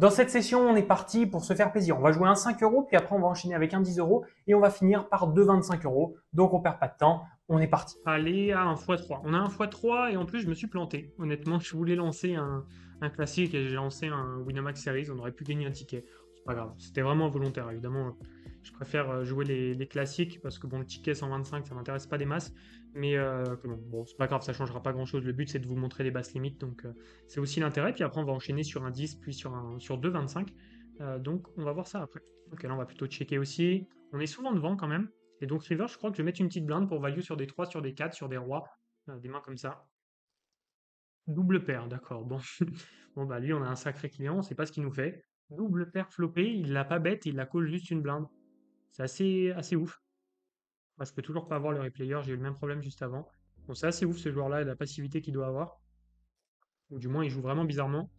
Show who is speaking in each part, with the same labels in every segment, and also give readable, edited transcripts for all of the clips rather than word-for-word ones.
Speaker 1: Dans cette session, on est parti pour se faire plaisir. On va jouer un 5 euros, puis après on va enchaîner avec un 10 euros et on va finir par deux 25 euros. Donc on perd pas de temps, on est parti. Allez, à un x3. On a un x3 et en plus je me suis planté. Honnêtement, je voulais lancer un classique et j'ai lancé un Winamax Series. On aurait pu gagner un ticket. C'est pas grave. C'était vraiment involontaire, évidemment. Je préfère jouer les classiques parce que bon, le ticket 125, ça m'intéresse pas des masses. Mais bon, c'est pas grave, ça changera pas grand chose. Le but c'est de vous montrer les basses limites. Donc c'est aussi l'intérêt. Puis après, on va enchaîner sur un 10, puis sur deux 25. Donc on va voir ça après. Ok, là on va plutôt checker aussi. On est souvent devant quand même. Et donc river, je crois que je vais mettre une petite blinde pour value sur des 3, sur des 4, sur des rois. Des mains comme ça. Double paire, d'accord. Bon. Bon bah lui on a un sacré client, on sait pas ce qu'il nous fait. Double paire flopée, il l'a pas bête, il la colle juste une blinde. C'est assez ouf. Moi, je peux toujours pas avoir le replayer, j'ai eu le même problème juste avant. Bon, c'est assez ouf ce joueur-là, la passivité qu'il doit avoir. Ou du moins, il joue vraiment bizarrement.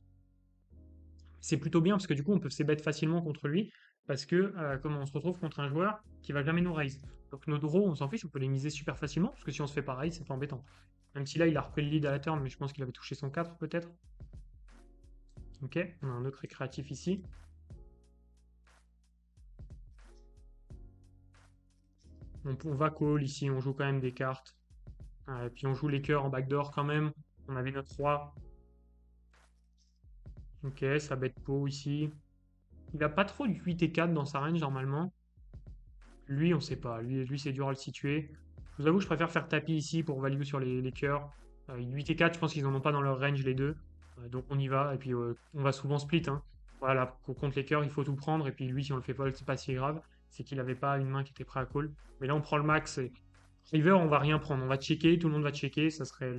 Speaker 1: C'est plutôt bien parce que du coup, on peut se bet facilement contre lui. Parce que, comme on se retrouve contre un joueur qui va jamais nous raise. Donc nos draws, on s'en fiche, on peut les miser super facilement. Parce que si on se fait pareil, c'est pas embêtant. Même si là, il a repris le lead à la turn, mais je pense qu'il avait touché son 4 peut-être. Ok, on a un autre récréatif ici. On va call ici, on joue quand même des cartes. Et puis on joue les cœurs en backdoor quand même. On avait notre roi. Ok, ça bet pot ici. Il a pas trop de 8 et 4 dans sa range normalement. Lui, on sait pas. Lui c'est dur à le situer. Je vous avoue, je préfère faire tapis ici pour value sur les cœurs. 8 et 4, je pense qu'ils en ont pas dans leur range les deux. Donc on y va. Et puis on va souvent split, hein. Voilà, contre les cœurs, il faut tout prendre. Et puis lui, si on le fait pas, c'est pas si grave. C'est qu'il avait pas une main qui était prêt à call. Mais là, on prend le max. Et river, on va rien prendre. On va checker, tout le monde va checker. Ça serait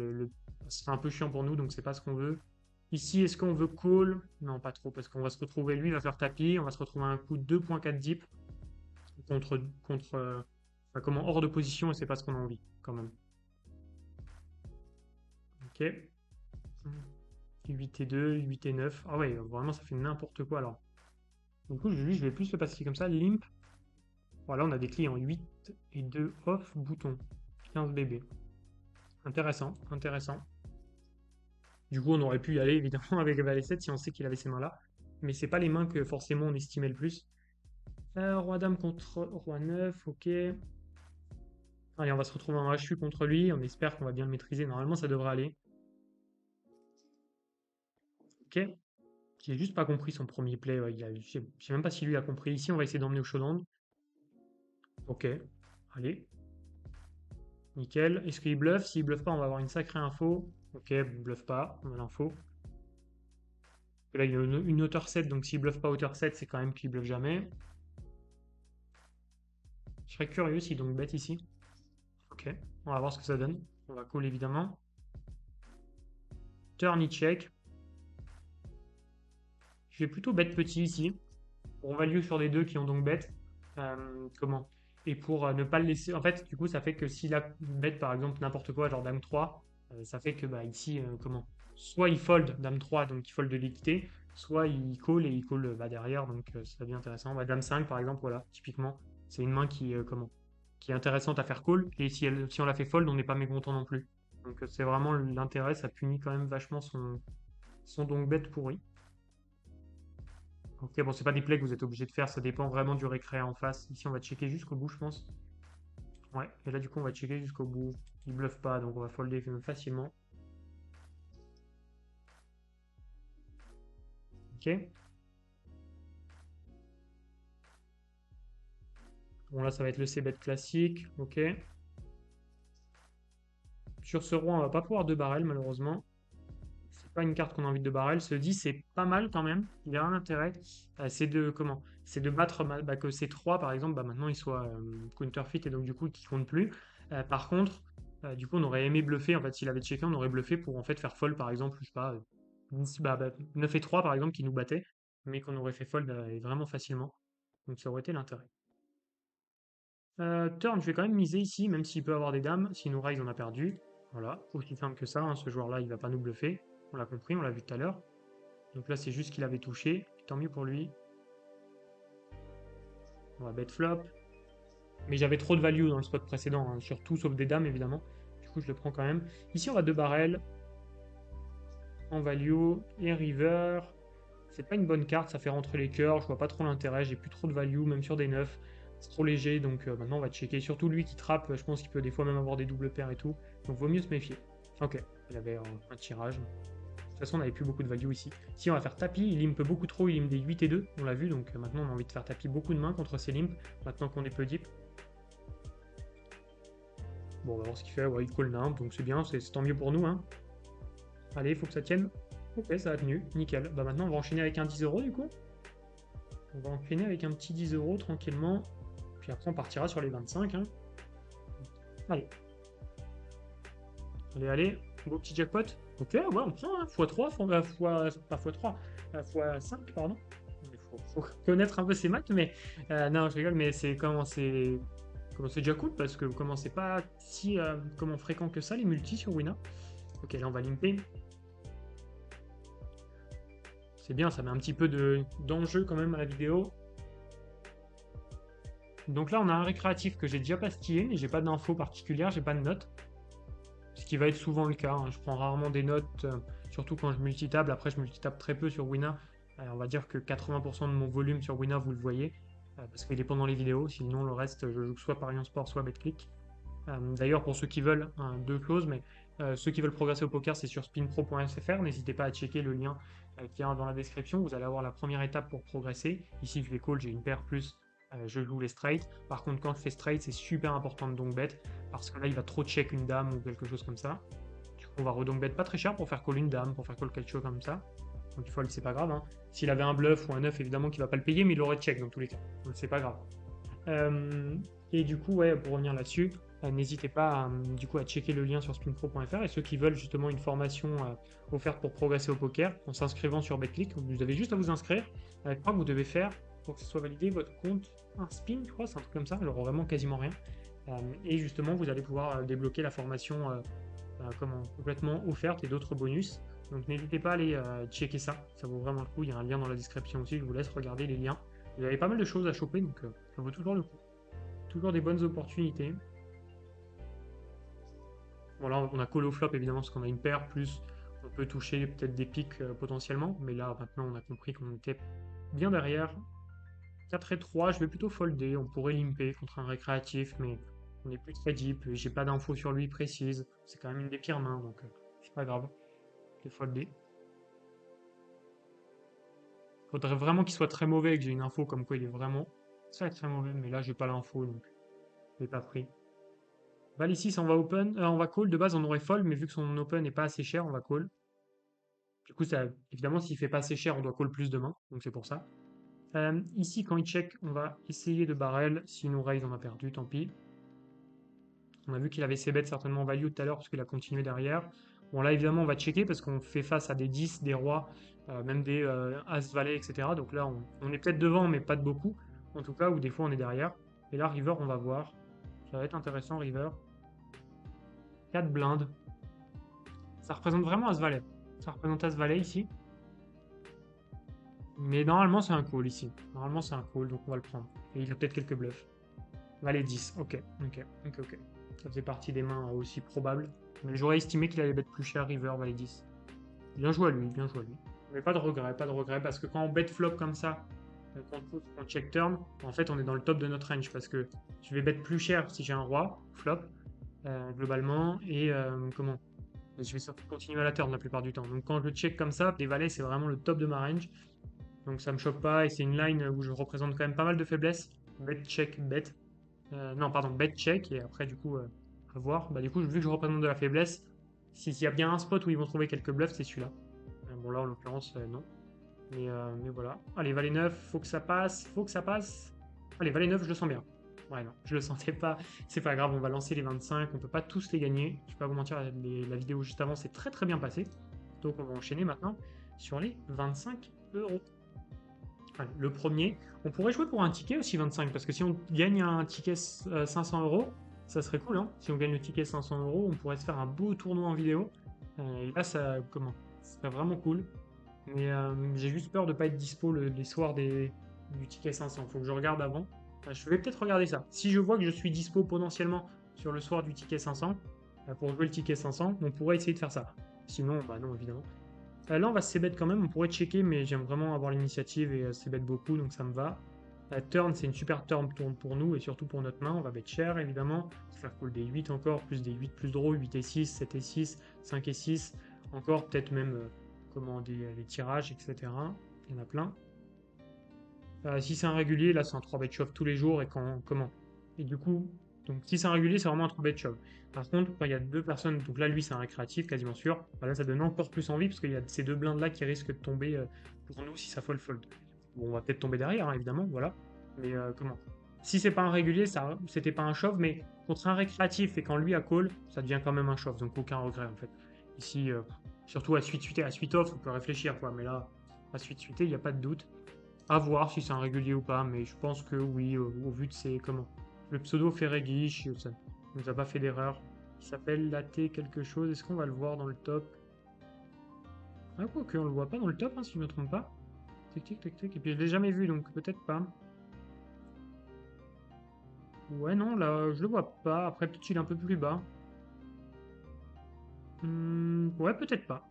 Speaker 1: un peu chiant pour nous, donc c'est pas ce qu'on veut. Ici, est-ce qu'on veut call? Non, pas trop, parce qu'on va se retrouver, lui, il va faire tapis, on va se retrouver à un coup de 2.4 deep contre comment, hors de position, et c'est pas ce qu'on a envie, quand même. Ok. 8 et 2, 8 et 9. Ah ouais, vraiment, ça fait n'importe quoi, alors. Du coup, lui, je vais plus le passer comme ça, limp. Voilà, on a des clients 8 et 2 off, bouton. 15 bébés. Intéressant, intéressant. Du coup, on aurait pu y aller, évidemment, avec Valet 7 si on sait qu'il avait ces mains-là. Mais c'est pas les mains que forcément on estimait le plus. Roi Dame contre Roi 9, ok. Allez, on va se retrouver en HU contre lui. On espère qu'on va bien le maîtriser. Normalement, ça devrait aller. Ok. J'ai juste pas compris son premier play. Ouais, je sais même pas si lui a compris. Ici, on va essayer d'emmener au showdown. Ok. Allez. Nickel. Est-ce qu'il bluffe? S'il bluffe pas, on va avoir une sacrée info. Ok, bluffe pas. On a l'info. Là, il y a une hauteur 7. Donc s'il bluffe pas hauteur 7, c'est quand même qu'il bluffe jamais. Je serais curieux s'il donc bet ici. Ok. On va voir ce que ça donne. On va call évidemment. Turn, il check. Je vais plutôt bet petit ici. Pour value sur les deux qui ont donc bet. Comment? Et pour ne pas le laisser. En fait, du coup, ça fait que s'il a bet par exemple n'importe quoi, genre Dame 3, ça fait que bah, ici, comment? Soit il fold Dame 3, donc il fold de l'équité, soit il call et il call bah, derrière, donc ça devient intéressant. Bah, Dame 5 par exemple, voilà, typiquement, c'est une main qui est intéressante à faire call, et si on la fait fold, on n'est pas mécontent non plus. Donc c'est vraiment l'intérêt, ça punit quand même vachement son donc bet pourri. Ok, bon, c'est pas des plays que vous êtes obligé de faire, ça dépend vraiment du récré en face. Ici, on va checker jusqu'au bout, je pense. Ouais, et là, du coup, on va checker jusqu'au bout. Il bluffe pas, donc on va folder facilement. Ok. Bon, là, ça va être le c-bet classique. Ok. Sur ce roi, on va pas pouvoir de barrel, malheureusement. C'est pas une carte qu'on a envie de barrel. Ce 10, c'est pas mal quand même. Il a un intérêt. C'est de, comment? C'est de battre bah, que ces 3, par exemple, bah, maintenant, ils soient counterfeit et donc, du coup, qu'ils comptent plus. Par contre, du coup, on aurait aimé bluffer. En fait, s'il avait checké, on aurait bluffé pour en fait faire fold, par exemple, je sais pas, 9 et 3, par exemple, qui nous battait, mais qu'on aurait fait fold vraiment facilement. Donc, ça aurait été l'intérêt. Turn, je vais quand même miser ici, même s'il peut avoir des dames. S'il nous raise, on a perdu. Voilà, aussi simple que ça, hein. Ce joueur-là, il va pas nous bluffer. On l'a compris, on l'a vu tout à l'heure. Donc là, c'est juste qu'il avait touché. Tant mieux pour lui. On va bet flop. Mais j'avais trop de value dans le spot précédent, hein, sur tout sauf des dames, évidemment. Du coup, je le prends quand même. Ici, on va 2 barrels. En value et river. C'est pas une bonne carte, ça fait rentrer les cœurs, je vois pas trop l'intérêt, j'ai plus trop de value, même sur des 9. C'est trop léger, donc maintenant on va checker. Surtout lui qui trappe, je pense qu'il peut des fois même avoir des doubles paires et tout. Donc vaut mieux se méfier. Ok, il avait un tirage. De toute façon, on n'avait plus beaucoup de value ici. Si on va faire tapis, il limpe beaucoup trop, il limpe des 8 et 2, on l'a vu, donc maintenant on a envie de faire tapis beaucoup de mains contre ces limps, maintenant qu'on est peu deep. Bon, on va voir ce qu'il fait, ouais, il call limp, donc c'est bien, c'est tant mieux pour nous. Hein. Allez, il faut que ça tienne. Ok, ça a tenu, nickel. Bah maintenant on va enchaîner avec un 10 € du coup. On va enchaîner avec un petit 10 € tranquillement. Puis après on partira sur les 25. Hein. Allez. Allez, allez, beau petit jackpot. Ok, ouais, on prend, hein. x3, pas x3, x5, pardon. Il faut connaître un peu ses maths, mais non, je rigole, mais c'est déjà cool parce que vous commencez pas si fréquent que ça les multis sur Wina. Ok, là on va limper. C'est bien, ça met un petit peu d'enjeu quand même à la vidéo. Donc là on a un récréatif que j'ai déjà pastillé, mais j'ai pas d'infos particulières, j'ai pas de notes. Ce qui va être souvent le cas, hein. Je prends rarement des notes, surtout quand je multitable. Après je multitable très peu sur Wina. On va dire que 80% de mon volume sur Wina vous le voyez, parce qu'il est pendant les vidéos, sinon le reste je joue soit Parion Sport, soit BetClick. D'ailleurs, pour ceux qui veulent, hein, deux clauses, mais ceux qui veulent progresser au poker, c'est sur spinpro.fr. N'hésitez pas à checker le lien qui est dans la description. Vous allez avoir la première étape pour progresser. Ici, je vais call, j'ai une paire plus, je joue les straights. Par contre, quand je fais straight, c'est super important de donk bet parce que là, il va trop check une dame ou quelque chose comme ça. Du coup, on va redonk bet pas très cher pour faire call une dame, pour faire call quelque chose comme ça. Donc, il faut, c'est pas grave. Hein. S'il avait un bluff ou un 9, évidemment qu'il va pas le payer, mais il aurait check dans tous les cas. Donc, c'est pas grave. Et du coup, ouais, pour revenir là-dessus, n'hésitez pas du coup, à checker le lien sur spinpro.fr et ceux qui veulent justement une formation offerte pour progresser au poker en s'inscrivant sur BetClick, vous avez juste à vous inscrire. Je crois que vous devez faire, pour que ce soit validé, votre compte un spin, je crois, c'est un truc comme ça, alors vraiment quasiment rien. Et justement, vous allez pouvoir débloquer la formation complètement offerte et d'autres bonus. Donc n'hésitez pas à aller checker ça, ça vaut vraiment le coup. Il y a un lien dans la description aussi, je vous laisse regarder les liens. Vous avez pas mal de choses à choper, donc ça vaut toujours le coup. Toujours des bonnes opportunités. Bon là on a call au flop évidemment parce qu'on a une paire, plus on peut toucher peut-être des pics potentiellement, mais là maintenant on a compris qu'on était bien derrière. 4 et 3, je vais plutôt folder, on pourrait limper contre un récréatif, mais on est plus très deep, j'ai pas d'infos sur lui précise, c'est quand même une des pires mains, donc c'est pas grave, je vais folder. Faudrait vraiment qu'il soit très mauvais et que j'ai une info comme quoi il est vraiment très mauvais, mais là j'ai pas l'info donc je l'ai pas pris. Val ici, on va open, on va call. De base, on aurait fold, mais vu que son open n'est pas assez cher, on va call. Du coup, ça, évidemment, s'il fait pas assez cher, on doit call plus demain, donc c'est pour ça. Ici, quand il check, on va essayer de barrel. S'il nous raise, on a perdu, tant pis. On a vu qu'il avait ses bêtes certainement en value tout à l'heure parce qu'il a continué derrière. Bon, là, évidemment, on va checker parce qu'on fait face à des 10, des rois, même des as-valet, etc. Donc là, on est peut-être devant, mais pas de beaucoup. En tout cas, ou des fois, on est derrière. Et là, river, on va voir. Ça va être intéressant, river. 4 blindes. Ça représente vraiment As-Valet. Ça représente As-Valet ici. Mais normalement, c'est un call ici. Normalement, c'est un call, donc on va le prendre. Et il a peut-être quelques bluffs. Valet 10. Ok. Ça faisait partie des mains aussi probables. Mais j'aurais estimé qu'il allait bet plus cher, river, Valet 10. Bien joué à lui, bien joué à lui. Mais pas de regret, parce que quand on bet flop comme ça, quand on check turn, en fait, on est dans le top de notre range, parce que je vais bet plus cher si j'ai un roi, flop, globalement, et comment je vais surtout continuer à la turn la plupart du temps. Donc quand je le check comme ça, les valets, c'est vraiment le top de ma range. Donc ça me choque pas, et c'est une line où je représente quand même pas mal de faiblesses. Bet, check, bet. Non, pardon, bet, check, et après, du coup, à voir. Bah, du coup, vu que je représente de la faiblesse, s'il y a bien un spot où ils vont trouver quelques bluffs, c'est celui-là. Bon, là, en l'occurrence, non. Mais voilà. Allez, valet 9, faut que ça passe, Allez, valet 9, je le sens bien. Ouais, non, je le sentais pas. C'est pas grave, on va lancer les 25. On peut pas tous les gagner. Je vais pas vous mentir, la vidéo juste avant s'est très bien passée. Donc on va enchaîner maintenant sur les 25 €. Allez, le premier, on pourrait jouer pour un ticket aussi 25, parce que si on gagne un ticket 500 €, ça serait cool. Hein. Si on gagne le ticket 500 €, on pourrait se faire un beau tournoi en vidéo. Et là, ça serait vraiment cool. Mais j'ai juste peur de pas être dispo les soirs du ticket 500. Faut que je regarde avant. Je vais peut-être regarder ça. Si je vois que je suis dispo potentiellement sur le soir du ticket 500, pour jouer le ticket 500, on pourrait essayer de faire ça. Sinon, bah non, évidemment. Là, on va se bet quand même. On pourrait checker, mais j'aime vraiment avoir l'initiative et se bet beaucoup, donc ça me va. La turn, c'est une super turn pour nous et surtout pour notre main. On va bet cher, évidemment. Se faire cool des 8 encore, plus des 8 plus draw, 8 et 6, 7 et 6, 5 et 6. Encore, peut-être même comment les tirages, etc. Il y en a plein. Si c'est un régulier, là, c'est un 3 bet shove tous les jours et comment. Et du coup, donc si c'est un régulier, c'est vraiment un 3 bet shove. Par contre, quand il y a deux personnes, donc là, lui, c'est un récréatif, quasiment sûr. Bah là, ça donne encore plus envie parce qu'il y a ces deux blindes là qui risquent de tomber pour nous si ça fold. Bon, on va peut-être tomber derrière, hein, évidemment, voilà. Mais comment? Si c'est pas un régulier, ça, c'était pas un shove, mais contre un récréatif et quand lui a call, ça devient quand même un shove, donc aucun regret en fait. Ici, surtout à suite à suite off, on peut réfléchir quoi, mais là, à suite il n'y a pas de doute. À voir si c'est un régulier ou pas, mais je pense que oui, au vu de ses comment. Le pseudo Ferreguiche, ça nous a pas fait d'erreur. Il s'appelle Latte quelque chose. Est-ce qu'on va le voir dans le top? Ah quoi que on le voit pas dans le top, hein, si je me trompe pas. Tic tic tic tic. Et puis je l'ai jamais vu, donc peut-être pas. Ouais non, là je le vois pas. Après peut-être qu'il est un peu plus bas. Ouais peut-être pas.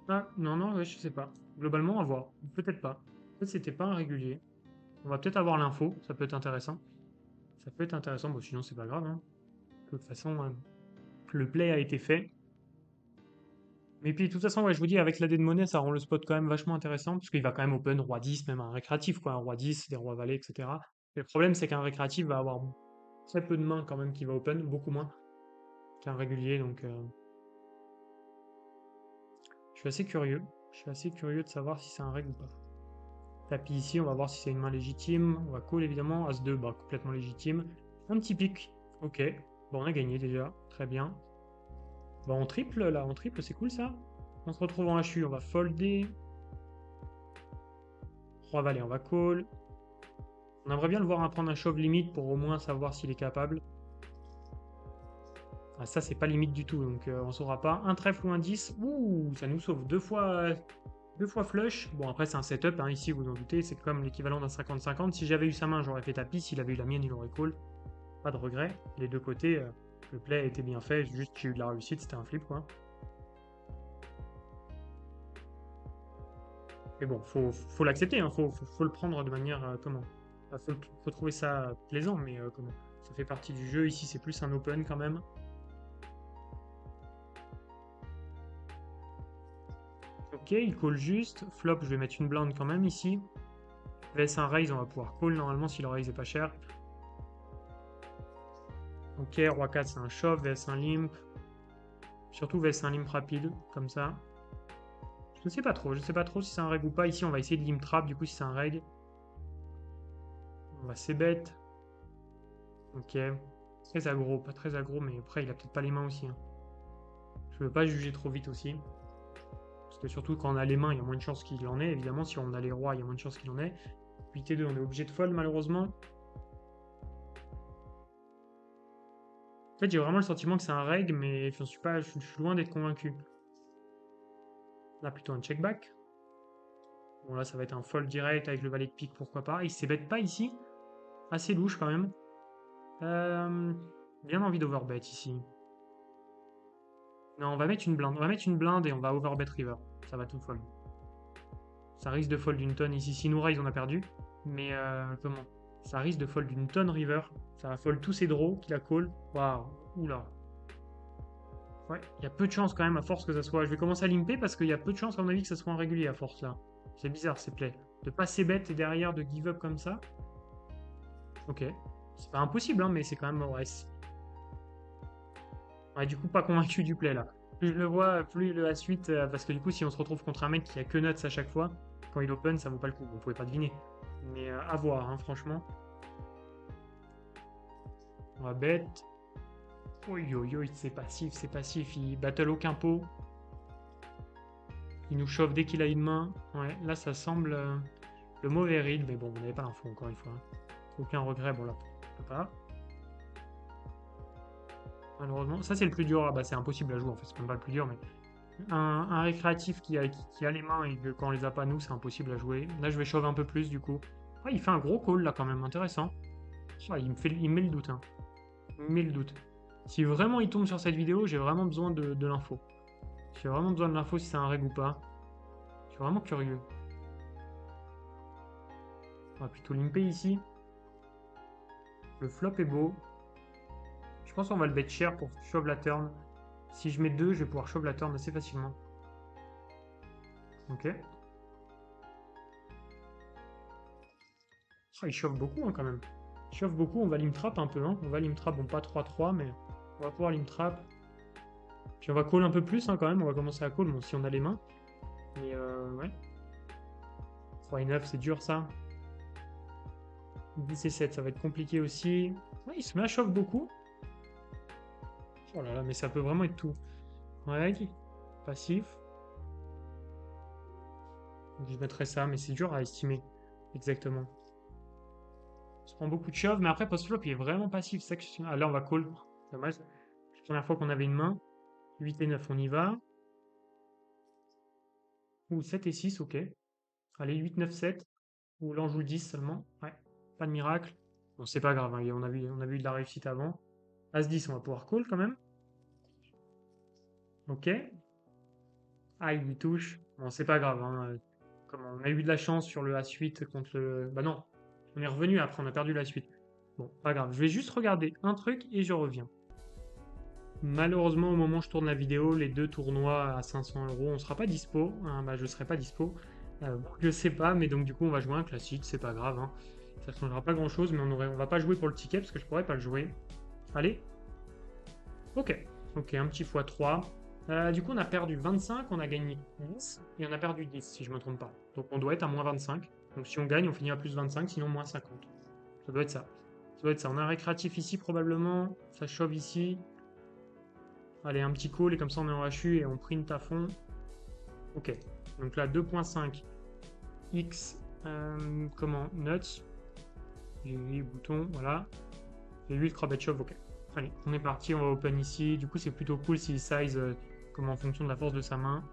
Speaker 1: Ah non non ouais, je sais pas. Globalement à voir. Peut-être pas. Peut-être c'était pas un régulier. On va peut-être avoir l'info. Ça peut être intéressant. Ça peut être intéressant. Bon sinon c'est pas grave. Hein. De toute façon. Le play a été fait. Mais puis, de toute façon, ouais, je vous dis, avec la dé de monnaie, ça rend le spot quand même vachement intéressant, parce qu'il va quand même open roi 10, même un récréatif, quoi, un roi 10, des rois valets, etc. Et le problème, c'est qu'un récréatif va avoir très peu de mains quand même qui va open, beaucoup moins qu'un régulier, donc je suis assez curieux. Je suis assez curieux de savoir si c'est un règle ou pas. Tapis ici, on va voir si c'est une main légitime. On va call évidemment. As-2, bah, complètement légitime. Un petit pic. Ok. Bon, on a gagné déjà. Très bien. Bon, on triple là, on triple, c'est cool ça. On se retrouve en HU, on va folder. Roi valet, on va call. On aimerait bien le voir prendre un shove limite pour au moins savoir s'il est capable. Ah, ça, c'est pas limite du tout, donc on saura pas. Un trèfle ou un 10. Ouh, ça nous sauve deux fois flush. Bon, après, c'est un setup, hein, ici, vous en doutez, c'est comme l'équivalent d'un 50-50. Si j'avais eu sa main, j'aurais fait tapis. S'il avait eu la mienne, il aurait call. Pas de regret. Les deux côtés, le play a été bien fait. Juste, j'ai eu de la réussite, c'était un flip, quoi. Mais bon, faut l'accepter, hein, faut le prendre de manière comment? Faut trouver ça plaisant, mais comment? Ça fait partie du jeu. Ici, c'est plus un open quand même. Ok, il call juste. Flop, je vais mettre une blinde quand même ici. VS un raise, on va pouvoir call normalement si le raise est pas cher. Ok, roi 4, c'est un shove. VS un limp. Surtout VS un limp rapide, comme ça. Je sais pas trop. Je sais pas trop si c'est un reg ou pas. Ici, on va essayer de limp trap, du coup, si c'est un reg. On va c-bet. Ok. Très aggro, pas très aggro, mais après, il a peut-être pas les mains aussi. Hein. Je veux pas juger trop vite aussi. Parce que surtout quand on a les mains, il y a moins de chances qu'il en ait. Évidemment, si on a les rois, il y a moins de chances qu'il en ait. 8 et 2, on est obligé de fold malheureusement. En fait, j'ai vraiment le sentiment que c'est un reg, mais je suis loin d'être convaincu. Là, plutôt un check back. Bon, là, ça va être un fold direct avec le valet de pique, pourquoi pas. Il s'ébête pas ici. Assez louche quand même. Bien envie d'overbet ici. Non, on va mettre une blinde. On va mettre une blinde et on va overbet river. Ça va tout fold. Ça risque de fold d'une tonne ici. Si nous raise, on a perdu. Mais comment? Ça risque de fold d'une tonne river. Ça va fold tous ses draws qu'il a call. Waouh. Oula. Ouais, il y a peu de chance quand même à force que ça soit. Je vais commencer à limper parce qu'il y a peu de chance à mon avis que ça soit un régulier à force là. C'est bizarre ces plays. De passer bête et derrière de give up comme ça. Ok. C'est pas impossible hein, mais c'est quand même. Ouais, du coup pas convaincu du play là. Plus je le vois, plus la suite. Parce que du coup si on se retrouve contre un mec qui a que nuts à chaque fois, quand il open ça vaut pas le coup. Vous pouvez pas deviner. Mais à voir hein, franchement. On va bet. Oi, oi, oi, c'est passif, il battle aucun pot. Il nous chauffe dès qu'il a une main. Ouais, là ça semble le mauvais read, mais bon, on n'avait pas l'info encore une fois. Aucun regret, bon là, on peut pas. Malheureusement, ça c'est le plus dur, ah, bah, c'est impossible à jouer en fait, c'est même pas le plus dur, mais un récréatif qui a les mains et que quand on les a pas nous, c'est impossible à jouer. Là je vais chauffer un peu plus du coup. Ouais, il fait un gros call là quand même, intéressant. Ouais, il me met le doute, hein. Il me met le doute. Si vraiment il tombe sur cette vidéo, j'ai vraiment besoin de l'info. J'ai vraiment besoin de l'info si c'est un reg ou pas. suis vraiment curieux. On va plutôt limper ici. Le flop est beau. Je pense qu'on va le bet cher pour shove la turn. Si je mets 2, je vais pouvoir shove la turn assez facilement. Ok. Ah, il chauffe beaucoup hein, quand même. Il chauffe beaucoup, on va lim trap un peu. Hein. On va lim trap, bon pas 3-3, mais on va pouvoir lim trap. Puis on va call un peu plus hein, quand même, on va commencer à call, bon si on a les mains. Mais ouais. 3 et 9, c'est dur ça. 10 et 7, ça va être compliqué aussi. Ouais, il se met à chauffe beaucoup. Oh là là, mais ça peut vraiment être tout. Reg, passif. Donc, je mettrais ça, mais c'est dur à estimer. Exactement. On se prend beaucoup de shove, mais après post-flop, il est vraiment passif. Ça que je... Ah là, on va call. Dommage. C'est la première fois qu'on avait une main. 8 et 9, on y va. Ou 7 et 6, ok. Allez, 8, 9, 7. Ou là, on joue le 10 seulement. Ouais, pas de miracle. Bon, c'est pas grave, hein, on a vu de la réussite avant. As-10, on va pouvoir call quand même. Ok. Ah, il lui touche. Bon, c'est pas grave. Hein. Comme on a eu de la chance sur le As-8 contre le... Bah non, on est revenu après, on a perdu la suite. Bon, pas grave. Je vais juste regarder un truc et je reviens. Malheureusement, au moment où je tourne la vidéo, les deux tournois à 500 €, on sera pas dispo. Hein, bah, je serai pas dispo. Je sais pas, mais donc du coup, on va jouer un classique, c'est pas grave. Hein. Ça changera pas grand chose, mais on va pas jouer pour le ticket parce que je pourrais pas le jouer. Allez. Ok. Ok, un petit x3. Du coup, on a perdu 25, on a gagné 10, et on a perdu 10, si je me trompe pas. Donc on doit être à moins 25. Donc si on gagne, on finit à plus 25, sinon moins 50. Ça doit être ça. Ça doit être ça. On a un récréatif ici, probablement. Ça chauffe ici. Allez, un petit call, et comme ça on est en HU et on print à fond. Ok. Donc là, 2.5 X, comment, nuts. J'ai eu bouton, voilà. J'ai eu le crabet shove, ok. Allez, on est parti, on va open ici. Du coup, c'est plutôt cool s'il size comme en fonction de la force de sa main.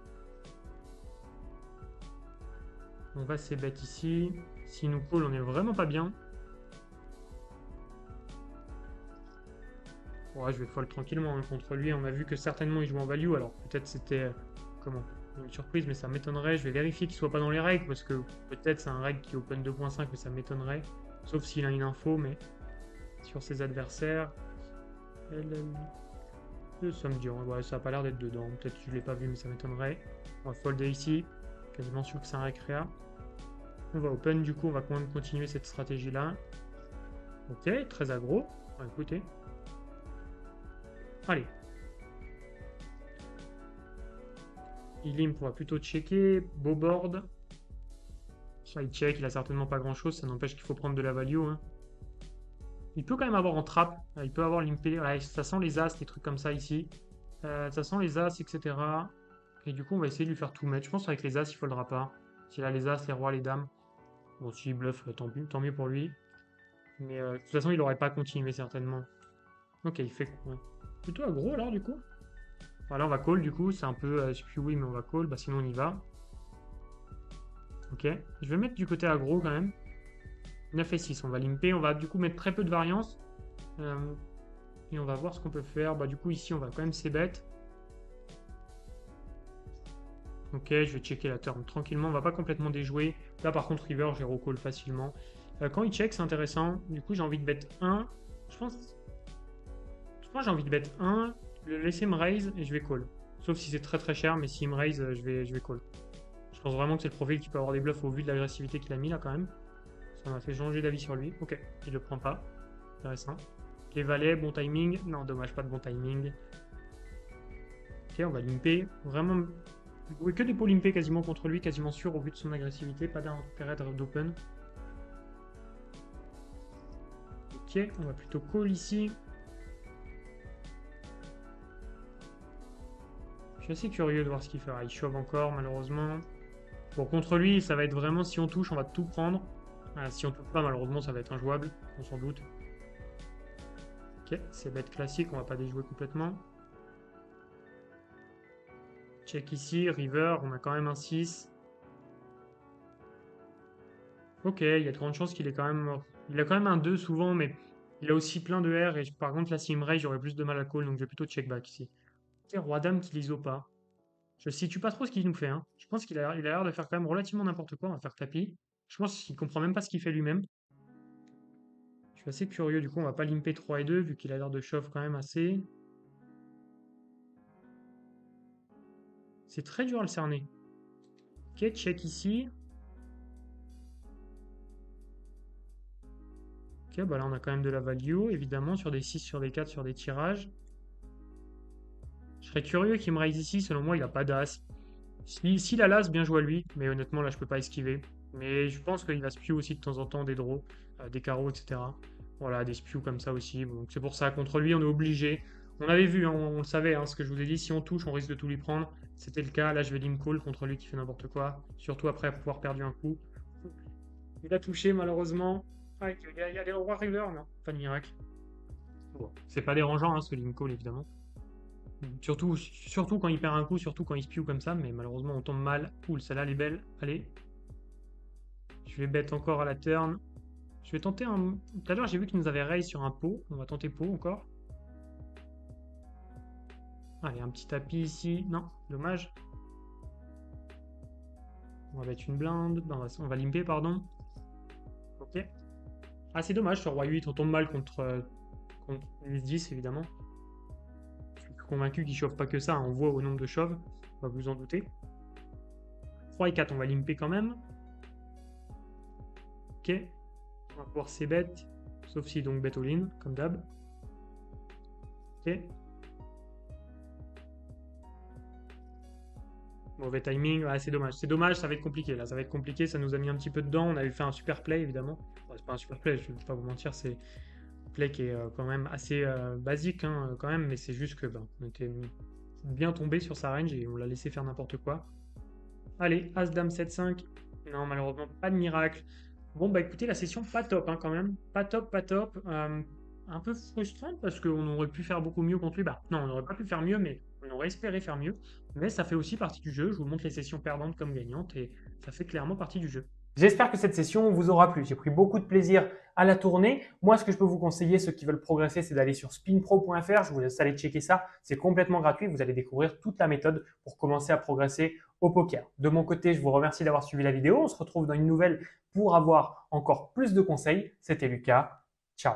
Speaker 1: On va se bet ici. S'il nous call, on est vraiment pas bien. Ouais, je vais fold tranquillement hein, contre lui. On a vu que certainement il joue en value. Alors peut-être c'était comment une surprise, mais ça m'étonnerait. Je vais vérifier qu'il soit pas dans les règles parce que peut-être c'est un règle qui open 2.5, mais ça m'étonnerait. Sauf s'il a une info, mais sur ses adversaires. Ça me dit, ouais, ça a pas l'air d'être dedans. Peut-être que je l'ai pas vu, mais ça m'étonnerait. On va folder ici. Quasiment sûr que c'est un récréa. On va open, du coup, on va quand même continuer cette stratégie-là. Ok, très aggro. On va écouter. Allez. Il limp, on va plutôt checker. Beau board. Ça, il check, il a certainement pas grand-chose. Ça n'empêche qu'il faut prendre de la value. Hein. Il peut quand même avoir en trap. Il peut avoir limpé. Ouais, ça sent les as, des trucs comme ça ici. Ça sent les as, etc. Et du coup, on va essayer de lui faire tout mettre. Je pense qu'avec les as, il foldera pas. S'il a les as, les rois, les dames. Bon, s'il bluffe, tant mieux pour lui. Mais de toute façon, il n'aurait pas continué certainement. Ok, il fait quoi? Plutôt aggro alors du coup. Voilà, on va call du coup. C'est un peu, je sais plus oui, mais on va call. Bah sinon on y va. Ok, je vais mettre du côté aggro quand même. 9 et 6, on va limper. On va du coup mettre très peu de variance. Et on va voir ce qu'on peut faire. Bah du coup ici, on va quand même c-bet. Ok, je vais checker la turn tranquillement. On va pas complètement déjouer. Là par contre, river, j'ai recall facilement. Quand il check, c'est intéressant. Du coup, j'ai envie de bet 1. Je pense j'ai envie de bet 1, le laisser me raise et je vais call. Sauf si c'est très très cher, mais s'il me raise, je vais call. Je pense vraiment que c'est le profil qui peut avoir des bluffs au vu de l'agressivité qu'il a mis là quand même. Ça m'a fait changer d'avis sur lui. Ok, il le prend pas. Intéressant. Les valets, bon timing. Non, dommage, pas de bon timing. Ok, on va limper. Vraiment, oui, que des pots limpés quasiment contre lui, quasiment sûr au vu de son agressivité. Pas d'intérêt d'open. Ok, on va plutôt call ici. Je suis assez curieux de voir ce qu'il fera. Il chauffe encore, malheureusement. Bon, contre lui, ça va être vraiment, si on touche, on va tout prendre. Si on touche pas, malheureusement, ça va être injouable, on s'en doute. Ok, c'est bête classique, on va pas déjouer complètement. Check ici, river, on a quand même un 6. Ok, il y a de grandes chances qu'il ait quand même... Il a quand même un 2 souvent, mais il a aussi plein de R, et par contre, là, s'il me raise, j'aurais plus de mal à call, donc je vais plutôt check back ici. Ok, roi-dame qui l'ISO pas. Je situe pas trop ce qu'il nous fait, hein. Je pense qu'il a l'air de faire quand même relativement n'importe quoi. On va faire tapis. Je pense qu'il comprend même pas ce qu'il fait lui-même. Je suis assez curieux, du coup, on va pas limper 3 et 2, vu qu'il a l'air de shove quand même assez. C'est très dur à le cerner. Ok, check ici. Ok, bah là on a quand même de la value, évidemment, sur des 6, sur des 4, sur des tirages. Je serais curieux qu'il me raise ici, selon moi il a pas d'as. S'il a l'as, bien joué à lui, mais honnêtement là je peux pas esquiver. Mais je pense qu'il va spew aussi de temps en temps des draws, des carreaux, etc. Voilà, des spews comme ça aussi. Donc c'est pour ça, contre lui on est obligé. On avait vu, hein, on le savait, hein, ce que je vous ai dit, si on touche on risque de tout lui prendre. C'était le cas, là je vais lim call contre lui qui fait n'importe quoi. Surtout après avoir perdu un coup. Il a touché malheureusement. Ah, il y a les rois river, non, pas de miracle. Bon, c'est pas dérangeant, hein, ce lim call évidemment. Surtout quand il perd un coup, surtout quand il spew comme ça, mais malheureusement on tombe mal. Cool, celle-là elle est belle. Allez. Je vais bet encore à la turn. Je vais tenter un. Tout à l'heure j'ai vu qu'il nous avait raise sur un pot. On va tenter pot encore. Allez, un petit tapis ici. Non, dommage. On va mettre une blinde. Non, on va limper, pardon. Ok. Ah, c'est dommage, sur roi 8, on tombe mal contre 10 évidemment. Je suis convaincu qu'il chauffe pas que ça. Hein. On voit au nombre de chauves. On va vous en douter. 3 et 4, on va limper quand même. Ok. On va pouvoir c-bet. Sauf si donc bet all-in, comme d'hab. Ok. Mauvais timing, ouais, c'est dommage. C'est dommage, ça va être compliqué là. Ça va être compliqué, ça nous a mis un petit peu dedans. On avait fait un super play évidemment. Bon, c'est pas un super play, je vais pas vous mentir, c'est un play qui est quand même assez basique hein, quand même, mais c'est juste que ben, on était bien tombé sur sa range et on l'a laissé faire n'importe quoi. Allez, As-Dame 7-5. Non, malheureusement, pas de miracle. Bon, bah écoutez, la session pas top hein, quand même. Pas top, pas top. Un peu frustrante parce qu'on aurait pu faire beaucoup mieux contre lui. Bah non, on n'aurait pas pu faire mieux, mais on aurait espéré faire mieux. Mais ça fait aussi partie du jeu. Je vous montre les sessions perdantes comme gagnantes et ça fait clairement partie du jeu. J'espère que cette session vous aura plu. J'ai pris beaucoup de plaisir à la tourner. Moi, ce que je peux vous conseiller, ceux qui veulent progresser, c'est d'aller sur spinpro.fr. Je vous laisse aller checker ça. C'est complètement gratuit. Vous allez découvrir toute la méthode pour commencer à progresser au poker. De mon côté, je vous remercie d'avoir suivi la vidéo. On se retrouve dans une nouvelle pour avoir encore plus de conseils. C'était Lucas. Ciao.